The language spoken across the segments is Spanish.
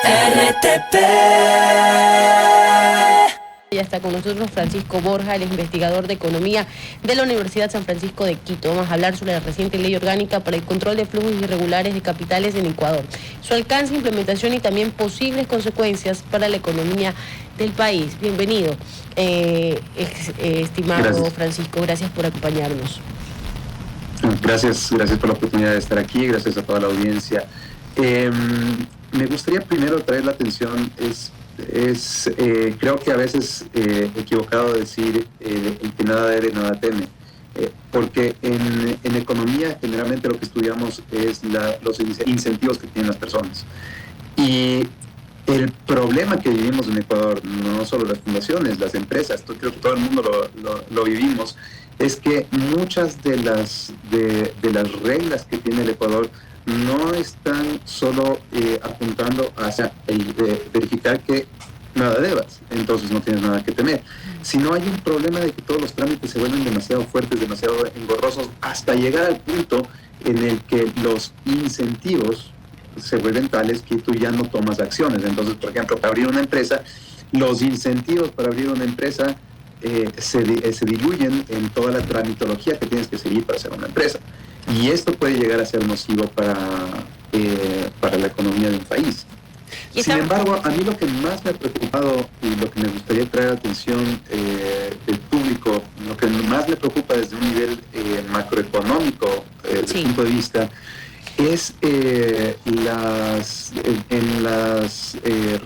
RTP. Ya está con nosotros Francisco Borja, el investigador de economía de la Universidad San Francisco de Quito. Vamos a hablar sobre la reciente ley orgánica para el control de flujos irregulares de capitales en Ecuador, su alcance, implementación y también posibles consecuencias para la economía del país. Bienvenido, estimado Gracias. Francisco, gracias por acompañarnos. Gracias por la oportunidad de estar aquí, gracias a toda la audiencia. Me gustaría primero traer la atención, creo que a veces equivocado decir el que nada debe, nada teme, porque en economía generalmente lo que estudiamos es los incentivos que tienen las personas. Y el problema que vivimos en Ecuador, no solo las fundaciones, las empresas, creo que todo el mundo lo vivimos, es que muchas de las reglas que tiene el Ecuador no están solo apuntando hacia verificar que nada debas, entonces no tienes nada que temer, sino hay un problema de que todos los trámites se vuelven demasiado fuertes, demasiado engorrosos, hasta llegar al punto en el que los incentivos se vuelven tales que tú ya no tomas acciones. Entonces, por ejemplo, para abrir una empresa, los incentivos para abrir una empresa se diluyen en toda la tramitología que tienes que seguir para hacer una empresa. Y esto puede llegar a ser nocivo para la economía de un país. Sin embargo, a mí lo que más me ha preocupado y lo que me gustaría traer a atención del público, lo que más me preocupa desde un nivel macroeconómico, desde el punto de vista, es las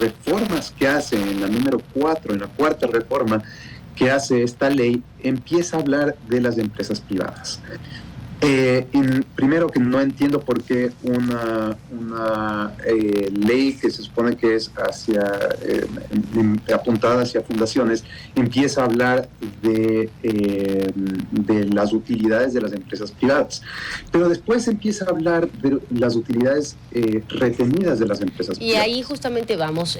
reformas que hace en la número 4, en la cuarta reforma que hace esta ley, empieza a hablar de las empresas privadas. Primero, que no entiendo por qué una ley que se supone que es apuntada hacia fundaciones empieza a hablar de las utilidades de las empresas privadas, pero después empieza a hablar de las utilidades retenidas de las empresas privadas. Y ahí justamente vamos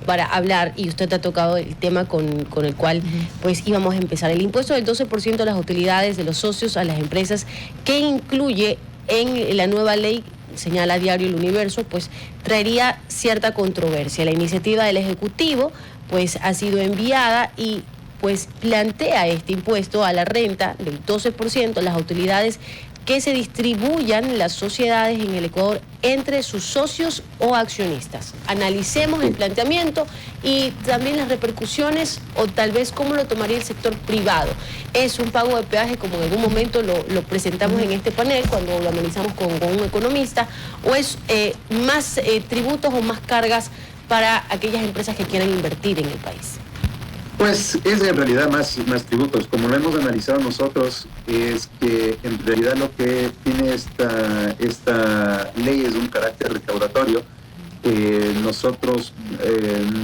para hablar, y usted ha tocado el tema con el cual pues íbamos a empezar, el impuesto del 12% a las utilidades de los socios a las empresas, que incluye en la nueva ley, señala Diario El Universo, pues traería cierta controversia. La iniciativa del Ejecutivo pues ha sido enviada y pues plantea este impuesto a la renta del 12% a las utilidades que se distribuyan las sociedades en el Ecuador entre sus socios o accionistas. Analicemos el planteamiento y también las repercusiones, o tal vez cómo lo tomaría el sector privado. ¿Es un pago de peaje, como en algún momento lo presentamos en este panel, cuando lo analizamos con un economista, o es más tributos o más cargas para aquellas empresas que quieran invertir en el país? Pues es en realidad más tributos. Como lo hemos analizado nosotros, es que en realidad lo que tiene esta ley es un carácter recaudatorio. Nosotros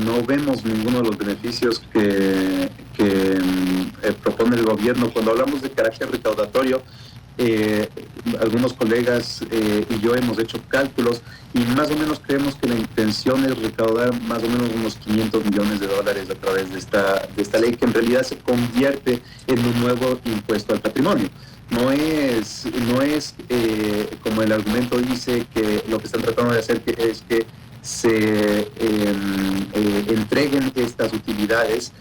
no vemos ninguno de los beneficios que propone el gobierno. Cuando hablamos de carácter recaudatorio, algunos colegas y yo hemos hecho cálculos y más o menos creemos que la intención es recaudar más o menos unos $500 millones a través de esta ley, que en realidad se convierte en un nuevo impuesto al patrimonio. No es como el argumento dice, que lo que están tratando de hacer es que se entreguen estas utilidades,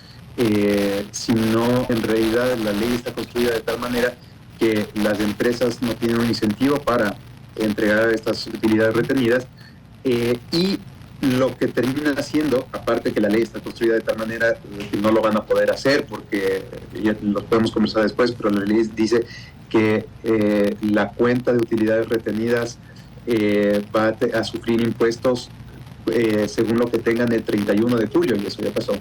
sino en realidad la ley está construida de tal manera que las empresas no tienen un incentivo para entregar estas utilidades retenidas, y lo que termina haciendo, aparte que la ley está construida de tal manera que no lo van a poder hacer, porque ya lo podemos conversar después, pero la ley dice que la cuenta de utilidades retenidas va a sufrir impuestos según lo que tengan el 31 de julio, y eso ya pasó.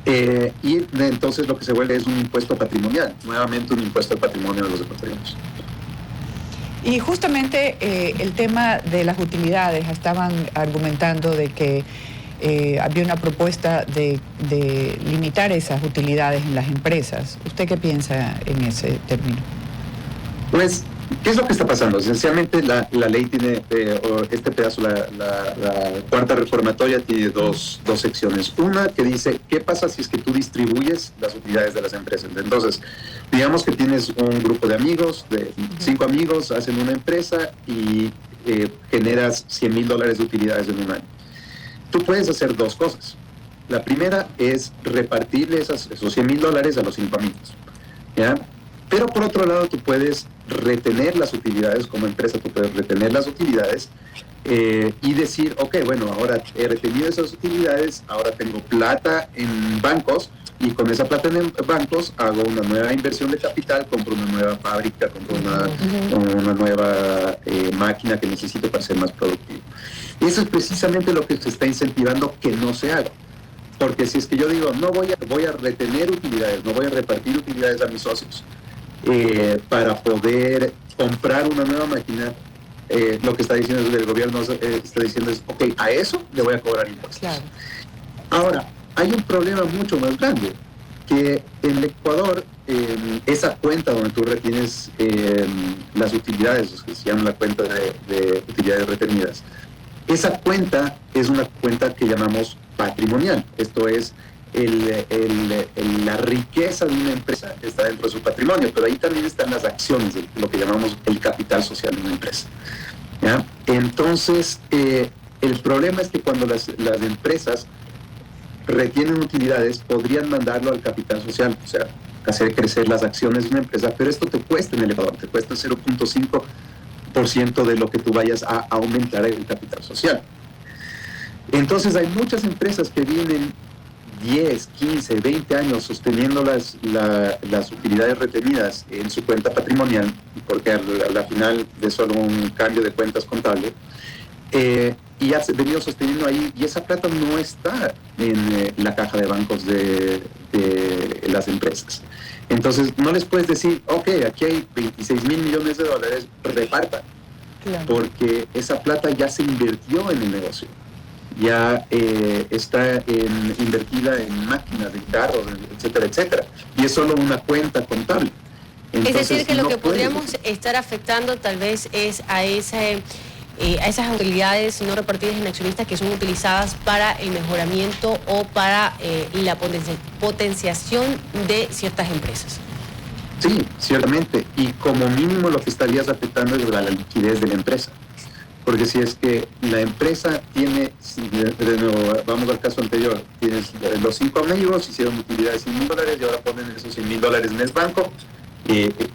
Y entonces lo que se vuelve es un impuesto patrimonial, nuevamente un impuesto al patrimonio de los ecuatorianos. Y justamente el tema de las utilidades, estaban argumentando de que había una propuesta de limitar esas utilidades en las empresas. ¿Usted qué piensa en ese término? Pues, ¿qué es lo que está pasando? Esencialmente la ley tiene, este pedazo, la cuarta reformatoria tiene dos secciones. Una que dice, ¿qué pasa si es que tú distribuyes las utilidades de las empresas? Entonces, digamos que tienes un grupo de amigos, de 5 amigos, hacen una empresa y generas $100,000 de utilidades en un año. Tú puedes hacer dos cosas. La primera es repartirle esos $100,000 a los 5 amigos, ¿ya? Pero por otro lado, tú puedes retener las utilidades, como empresa tú puedes retener las utilidades y decir, ok, bueno, ahora he retenido esas utilidades, ahora tengo plata en bancos, y con esa plata en bancos hago una nueva inversión de capital, compro una nueva fábrica, compro una nueva máquina que necesito para ser más productivo. Y eso es precisamente lo que se está incentivando que no se haga. Porque si es que yo digo, no voy a retener utilidades, no voy a repartir utilidades a mis socios para poder comprar una nueva máquina, lo que está diciendo el gobierno está diciendo es, ok, a eso le voy a cobrar impuestos. Claro. Ahora, hay un problema mucho más grande, que en Ecuador, esa cuenta donde tú retienes las utilidades, que se llama la cuenta de utilidades retenidas, esa cuenta es una cuenta que llamamos patrimonial. Esto es la riqueza de una empresa que está dentro de su patrimonio, pero ahí también están las acciones, lo que llamamos el capital social de una empresa, ¿ya? Entonces, el problema es que cuando las empresas retienen utilidades, podrían mandarlo al capital social, o sea, hacer crecer las acciones de una empresa, pero esto te cuesta en el Ecuador, te cuesta 0.5% de lo que tú vayas a aumentar el capital social. Entonces hay muchas empresas que vienen 10, 15, 20 años sosteniendo las utilidades retenidas en su cuenta patrimonial, porque a la final de solo un cambio de cuentas contable, y ha venido sosteniendo ahí, y esa plata no está en la caja de bancos de las empresas. Entonces no les puedes decir, ok, aquí hay $26,000 millones, repartan, claro, porque esa plata ya se invirtió en el negocio, ya está invertida en máquinas, en carros, etcétera, etcétera, y es solo una cuenta contable. Entonces, es decir, que lo que podríamos estar afectando tal vez es a esas utilidades no repartidas en accionistas que son utilizadas para el mejoramiento o para la potenciación de ciertas empresas. Sí, ciertamente, y como mínimo lo que estarías afectando es la liquidez de la empresa, porque si es que la empresa tiene, de nuevo, vamos al caso anterior, tienes los 5 amigos, hicieron utilidades de $100,000 y ahora ponen esos $100,000 en el banco,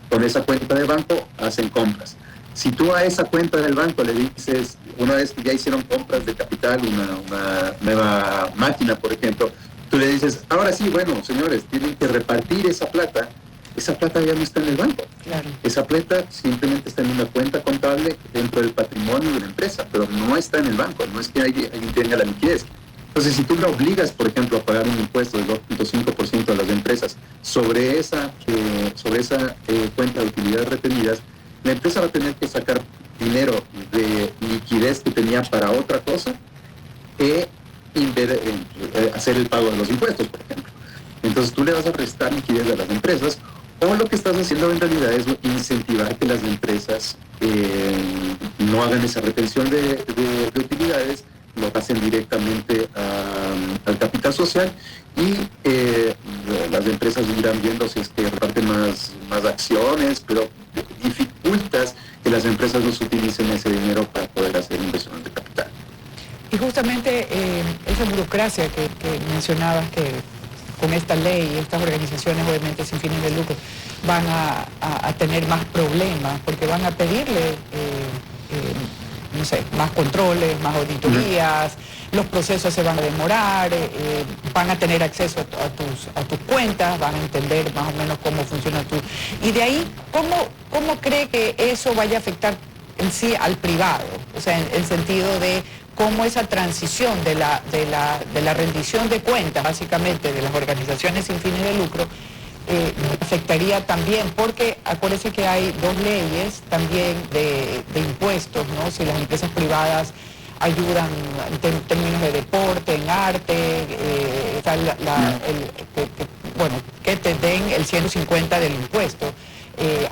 con esa cuenta de banco hacen compras. Si tú a esa cuenta del banco le dices, una vez que ya hicieron compras de capital, una nueva máquina, por ejemplo, tú le dices, ahora sí, bueno, señores, tienen que repartir esa plata ya no está en el banco. Claro. Esa plata simplemente está en una cuenta contable dentro del patrimonio de la empresa, pero no está en el banco, no es que alguien tenga la liquidez. Entonces, si tú le obligas, por ejemplo, a pagar un impuesto del 2.5% a las empresas sobre esa cuenta de utilidades retenidas, la empresa va a tener que sacar dinero de liquidez que tenía para otra cosa e hacer el pago de los impuestos, por ejemplo. Entonces tú le vas a prestar liquidez a las empresas, o lo que estás haciendo en realidad es incentivar que las empresas no hagan esa retención de utilidades, lo hacen directamente al capital social, y las empresas irán viendo si es que reparten más acciones, pero dificultas que las empresas no utilicen ese dinero para poder hacer inversiones de capital. Y justamente esa burocracia que mencionabas, que con esta ley, estas organizaciones obviamente sin fines de lucro van a tener más problemas, porque van a pedirle no sé, más controles, más auditorías, los procesos se van a demorar, van a tener acceso a tus cuentas, van a entender más o menos cómo funciona tu... Y de ahí, ¿cómo cree que eso vaya a afectar en sí al privado? O sea, en el sentido de cómo esa transición de la rendición de cuentas, básicamente, de las organizaciones sin fines de lucro, afectaría también, porque acuérdense que hay 2 leyes también de impuestos, ¿no? Si las empresas privadas ayudan en términos de deporte, en arte, que te den el 150 del impuesto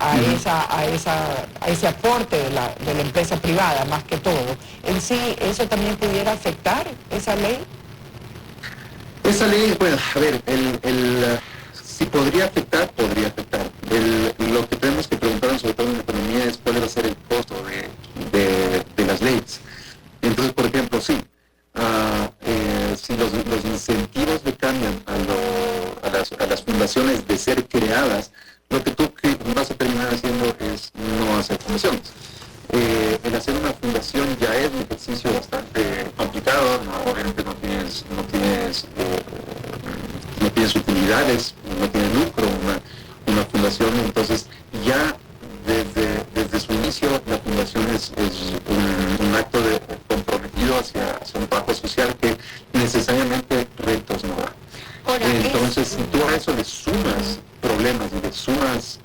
a ese aporte de la empresa privada, más que todo. En sí, ¿eso también pudiera afectar esa ley? Esa ley, bueno, a ver, si podría afectar, podría afectar. Lo que tenemos que preguntarnos, sobre todo en la economía, es cuál va a ser el costo de las económico sí. Si los incentivos le cambian a las fundaciones de ser creadas, lo que tú vas a terminar haciendo es no hacer fundaciones. El hacer una fundación ya es un ejercicio bastante complicado, ¿no? Obviamente no tienes utilidades, no tienes lucro una fundación, entonces ya desde su inicio la fundación es un acto comprometido hacia un trabajo social que necesariamente retos no da. Entonces, si tú a eso le sumas problemas y le sumas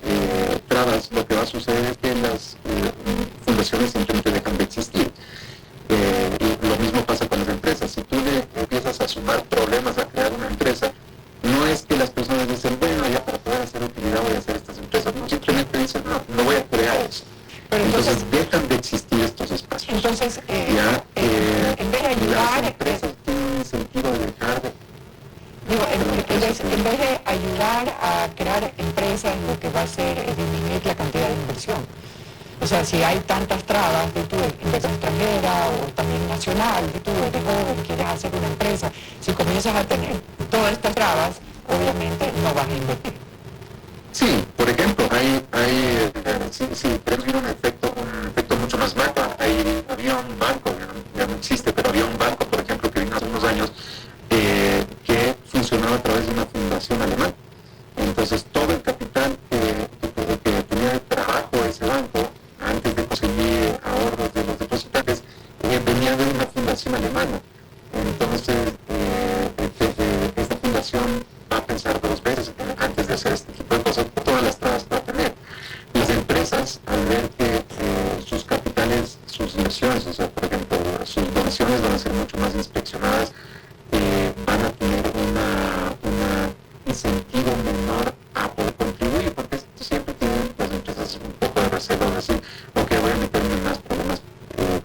trabas, lo que va a suceder es que las fundaciones simplemente dejan de existir. Y lo mismo pasa con las empresas. Si tú le empiezas a sumar problemas a crear una empresa, no es que las personas dicen, bueno, ya para poder hacer utilidad voy a hacer estas empresas. No, simplemente dicen, no voy a crear eso. Pero entonces dejan de existir estos espacios. Entonces, en vez de ayudar, las empresas tienen un incentivo de dejar de... en vez de ayudar a crear empresas, lo que va a hacer es disminuir la cantidad de inversión. O sea, si hay tantas trabas de tu inversión extranjera o también nacional, de tú eres joven, quieres hacer una empresa, si comienzas a tener todas estas trabas, obviamente no vas a invertir. Sí, por ejemplo, tenemos un efecto mucho más macro. Había un banco, ya no existe, pero había un banco, por ejemplo, que vino hace unos años, que funcionaba a través de una fundación alemana. Entonces, todo el capital que tenía de trabajo ese banco, antes de conseguir ahorros de los depositantes, venía de una fundación alemana. Entonces, esta fundación va a pensar dos veces antes de hacer este tipo de cosas por todas las trabas que va a tener. Las empresas, al ver que sus capitales, sus inversiones, o sea, por ejemplo, sus donaciones van a ser mucho más inspeccionadas, van a tener un incentivo menor a poder contribuir, porque siempre tienen las empresas un poco de recelo de decir, ok, voy a meterme en más problemas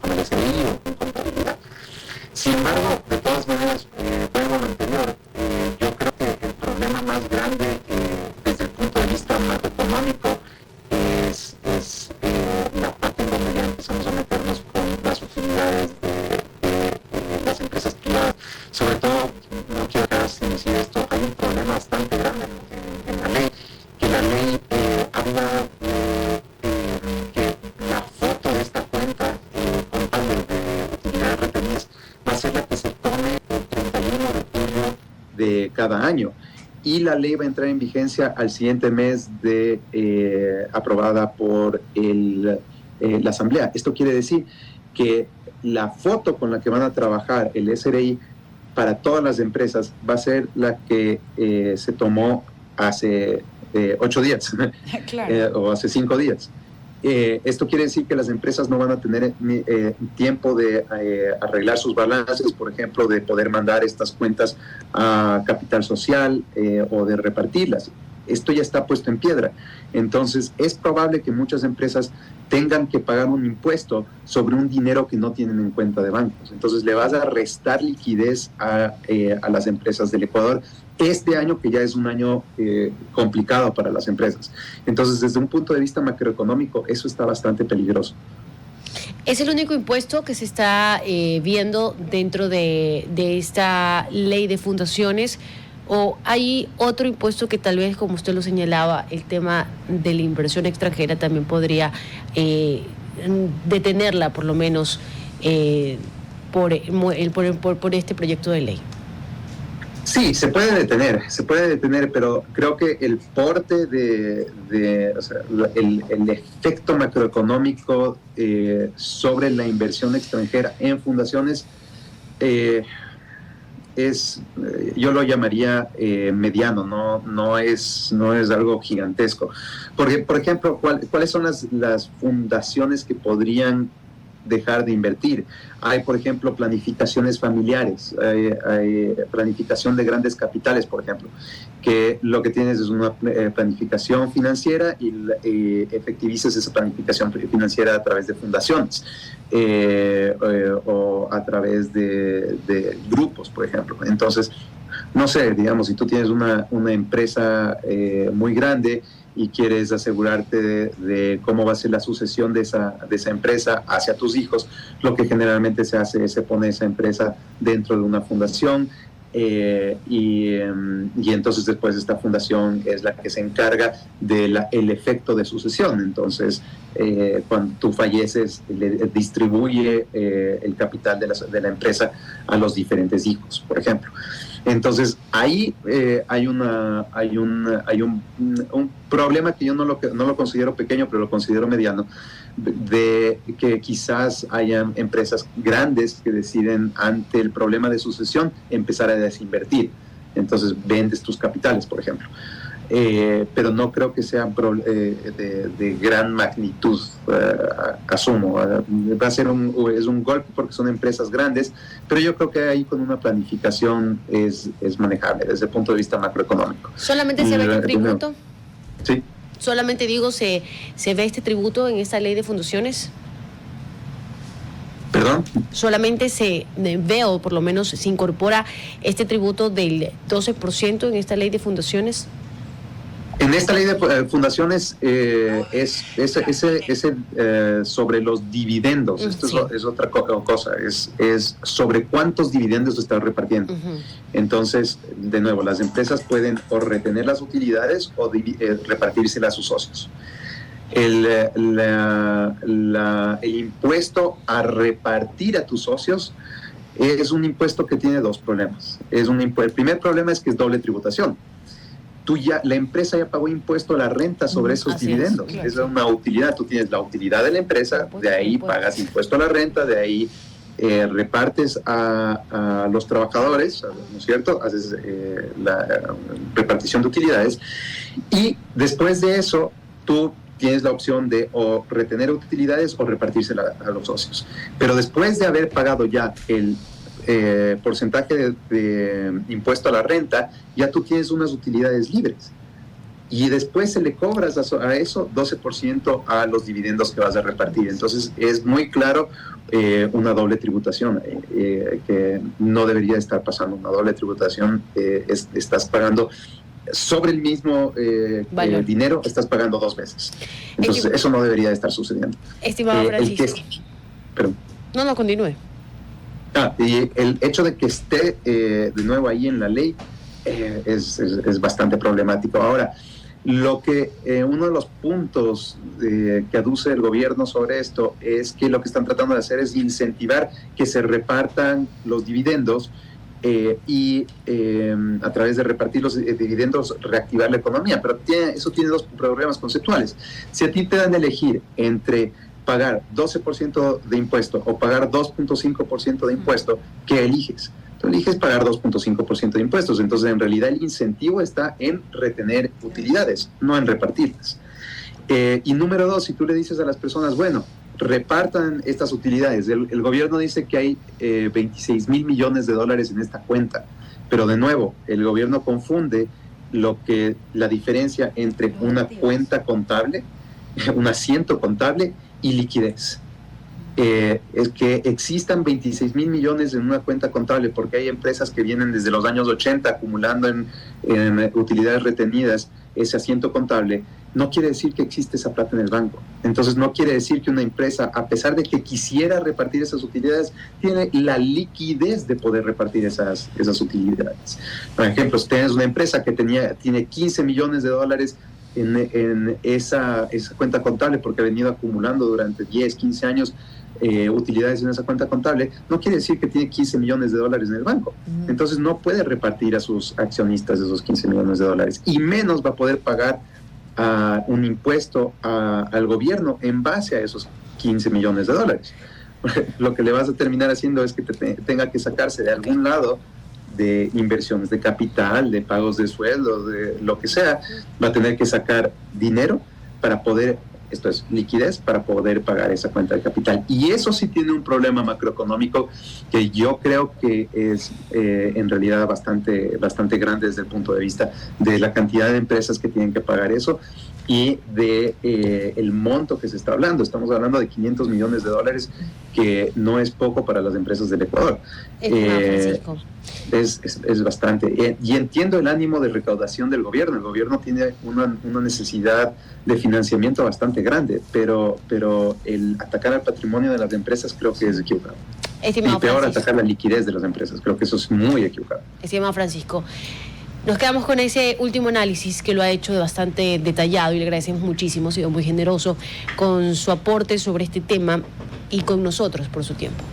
con el SRI o con contabilidad. Sin embargo, de todas maneras, vuelvo a lo anterior, yo creo que el problema más grande desde el punto de vista macroeconómico es la parte en donde ya empezamos a meternos con las utilidades de las empresas privadas. Sobre todo, no quiero dejar sin decir esto, hay un problema bastante grande en la ley, que la ley habla que la foto de esta cuenta contable de utilidades retenidas va a ser la que se tome el 31 de julio de cada año. Y la ley va a entrar en vigencia al siguiente mes aprobada por la Asamblea. Esto quiere decir que la foto con la que van a trabajar el SRI para todas las empresas va a ser la que se tomó hace 8 días Claro. o hace 5 días. Esto quiere decir que las empresas no van a tener tiempo de arreglar sus balances, por ejemplo, de poder mandar estas cuentas a capital social o de repartirlas. Esto ya está puesto en piedra. Entonces, es probable que muchas empresas tengan que pagar un impuesto sobre un dinero que no tienen en cuenta de bancos. Entonces, le vas a restar liquidez a las empresas del Ecuador este año, que ya es un año complicado para las empresas. Entonces, desde un punto de vista macroeconómico, eso está bastante peligroso. ¿Es el único impuesto que se está viendo dentro de esta ley de fundaciones? ¿O hay otro impuesto que tal vez, como usted lo señalaba, el tema de la inversión extranjera también podría detenerla, por lo menos, por este proyecto de ley? Sí, se puede detener, pero creo que el porte o sea, el efecto macroeconómico sobre la inversión extranjera en fundaciones yo lo llamaría mediano, no es algo gigantesco. Porque, por ejemplo, ¿cuáles son las fundaciones que podrían dejar de invertir? Hay, por ejemplo, planificaciones familiares, hay planificación de grandes capitales, por ejemplo, que lo que tienes es una planificación financiera y efectivizas esa planificación financiera a través de fundaciones o a través de grupos, por ejemplo. Entonces, no sé, digamos, si tú tienes una empresa muy grande y quieres asegurarte de cómo va a ser la sucesión de esa empresa hacia tus hijos, lo que generalmente se hace es se pone esa empresa dentro de una fundación, y entonces después esta fundación es la que se encarga del efecto de sucesión. Entonces, cuando tú falleces, le distribuye el capital de la empresa a los diferentes hijos, por ejemplo. Entonces, ahí hay un problema que yo no lo considero pequeño, pero lo considero mediano, de que quizás hayan empresas grandes que deciden, ante el problema de sucesión, empezar a desinvertir. Entonces, vendes tus capitales, por ejemplo. Pero no creo que sea de gran magnitud, asumo. Va a ser un golpe porque son empresas grandes, pero yo creo que ahí con una planificación es manejable desde el punto de vista macroeconómico. ¿Solamente se ve este tributo? Sí. Solamente digo, ¿se ve este tributo en esta ley de fundaciones? ¿Perdón? Solamente se ve, o por lo menos se incorpora este tributo del 12% en esta ley de fundaciones. En esta ley de fundaciones es sobre los dividendos. Esto sí. es otra cosa, es sobre cuántos dividendos se está repartiendo. Uh-huh. Entonces, de nuevo, las empresas pueden o retener las utilidades o repartírselas a sus socios. El impuesto a repartir a tus socios es un impuesto que tiene dos problemas. El primer problema es que es doble tributación. La empresa ya pagó impuesto a la renta sobre esos dividendos. Claro. Es una utilidad. Tú tienes la utilidad de la empresa, de ahí pagas impuesto a la renta, de ahí repartes a los trabajadores, ¿no es cierto? Haces la repartición de utilidades. Y después de eso, tú tienes la opción de o retener utilidades o repartírsela a los socios. Pero después de haber pagado ya el porcentaje de impuesto a la renta, ya tú tienes unas utilidades libres. Y después se le cobras a eso 12% a los dividendos que vas a repartir. Entonces es muy claro una doble tributación que no debería estar pasando. Una doble tributación, estás pagando sobre el mismo dinero, estás pagando dos veces. Entonces eso no debería estar sucediendo. Estimado Francisco. Perdón. No, continúe. Y el hecho de que esté de nuevo ahí en la ley es bastante problemático. Ahora, uno de los puntos que aduce el gobierno sobre esto es que lo que están tratando de hacer es incentivar que se repartan los dividendos y a través de repartir los dividendos reactivar la economía. Pero eso tiene dos problemas conceptuales. Si a ti te dan a elegir entre pagar 12% de impuesto o pagar 2.5% de impuesto, ¿qué eliges? Tú eliges pagar 2.5% de impuestos. Entonces, en realidad, el incentivo está en retener utilidades, no en repartirlas. Y número dos, si tú le dices a las personas, bueno, repartan estas utilidades. El gobierno dice que hay 26 mil millones de dólares en esta cuenta, pero de nuevo, el gobierno confunde la diferencia entre una cuenta contable, un asiento contable y liquidez. Es que existan 26 mil millones en una cuenta contable porque hay empresas que vienen desde los años 80 acumulando en utilidades retenidas ese asiento contable, no quiere decir que existe esa plata en el banco. Entonces no quiere decir que una empresa, a pesar de que quisiera repartir esas utilidades, tiene la liquidez de poder repartir esas utilidades. Por ejemplo, si tienes una empresa que tiene 15 millones de dólares en esa cuenta contable porque ha venido acumulando durante 10, 15 años utilidades en esa cuenta contable, no quiere decir que tiene 15 millones de dólares en el banco. Entonces no puede repartir a sus accionistas esos 15 millones de dólares y menos va a poder pagar un impuesto al gobierno en base a esos 15 millones de dólares. Lo que le vas a terminar haciendo es que tenga que sacarse de algún lado de inversiones de capital, de pagos de sueldo, de lo que sea, va a tener que sacar dinero para poder, esto es liquidez, para poder pagar esa cuenta de capital. Y eso sí tiene un problema macroeconómico que yo creo que es en realidad bastante grande desde el punto de vista de la cantidad de empresas que tienen que pagar eso, y de el monto que se está hablando. Estamos hablando de $500 millones, que no es poco para las empresas del Ecuador. Es bastante. Y entiendo el ánimo de recaudación del gobierno. El gobierno tiene una necesidad de financiamiento bastante grande, pero el atacar al patrimonio de las empresas creo que es equivocado. Estimado y peor, Francisco, atacar la liquidez de las empresas. Creo que eso es muy equivocado. estimado Francisco, nos quedamos con ese último análisis que lo ha hecho de bastante detallado y le agradecemos muchísimo, ha sido muy generoso con su aporte sobre este tema y con nosotros por su tiempo.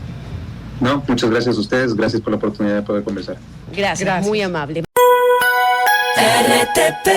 No, muchas gracias a ustedes, gracias por la oportunidad de poder conversar. Gracias. Muy amable. RTP